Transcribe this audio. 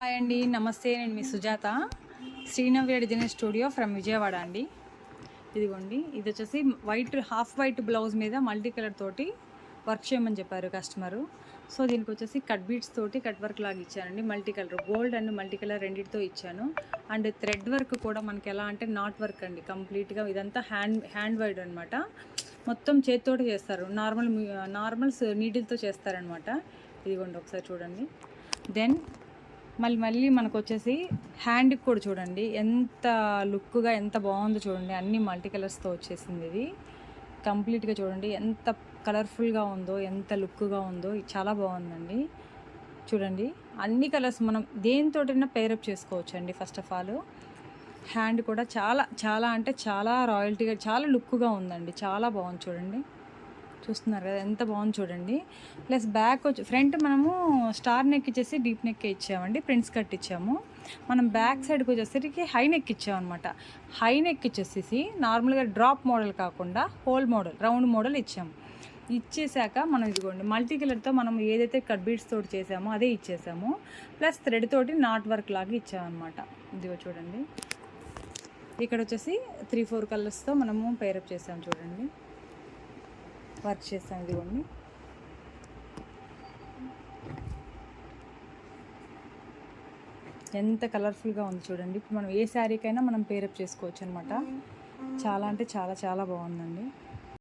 Hi అండి, నమస్తే. నేను మీ Sujatha, Srinavya design studio from Vijayawada అండి. ఇదిగోండి, ఇది వచ్చేసి హాఫ్ వైట్ బ్లౌజ్ మీద మల్టీ కలర్ తోటి వర్క్ చేయమని చెప్పారు కస్టమరు. సో దీనికి వచ్చేసి కట్ బీట్స్ తోటి కట్ వర్క్ లాగా ఇచ్చానండి. Multi colour gold and multi colour రెండింటితో ఇచ్చాను. అండ్ థ్రెడ్ వర్క్ కూడా మనకి ఎలా అంటే నాట్ వర్క్ అండి, కంప్లీట్గా ఇదంతా హ్యాండ్ వైడ్ అనమాట. మొత్తం చేతితోటి చేస్తారు, నార్మల్స్ నీడిల్తో చేస్తారనమాట. ఇదిగోండి, ఒకసారి చూడండి. దెన్ మళ్ళీ మనకు వచ్చేసి హ్యాండ్కి కూడా చూడండి ఎంత లుక్గా, ఎంత బాగుందో చూడండి. అన్ని మల్టీ కలర్స్తో వచ్చేసింది. ఇది కంప్లీట్గా చూడండి ఎంత కలర్ఫుల్గా ఉందో, ఎంత లుక్గా ఉందో. చాలా బాగుందండి. చూడండి, అన్ని కలర్స్ మనం దేనితోటైనా పేరప్ చేసుకోవచ్చు అండి. ఫస్ట్ ఆఫ్ ఆల్ హ్యాండ్ కూడా చాలా అంటే చాలా రాయల్టీగా, చాలా లుక్గా ఉందండి. చాలా బాగుంది చూడండి. చూస్తున్నారు కదా ఎంత బాగుంది చూడండి. ప్లస్ బ్యాక్ వచ్చి ఫ్రంట్ మనము స్టార్ నెక్ ఇచ్చేసి డీప్ నెక్ ఇచ్చామండి, ప్రింట్స్ కట్ ఇచ్చాము. మనం బ్యాక్ సైడ్కి వచ్చేసరికి హై నెక్ ఇచ్చామన్నమాట. హై నెక్ ఇచ్చేసి నార్మల్గా డ్రాప్ మోడల్ కాకుండా హోల్ మోడల్, రౌండ్ మోడల్ ఇచ్చాము. ఇచ్చేసాక మనం ఇదిగోండి మల్టీ కలర్తో మనం ఏదైతే కట్ బీట్స్ తోటి చేసామో అదే ఇచ్చేసాము. ప్లస్ థ్రెడ్ తోటి నాట్ వర్క్ లాగా ఇచ్చామన్నమాట. ఇదిగో చూడండి, ఇక్కడ వచ్చేసి 3-4 కలర్స్తో మనము పేరప్ చేసాము. చూడండి, వర్క్ చేస్తాం. ఇదిగోండి, ఎంత కలర్ఫుల్గా ఉంది చూడండి. ఇప్పుడు మనం ఏ శారీకైనా మనం పేరప్ చేసుకోవచ్చు అనమాట. చాలా అంటే చాలా బాగుందండి.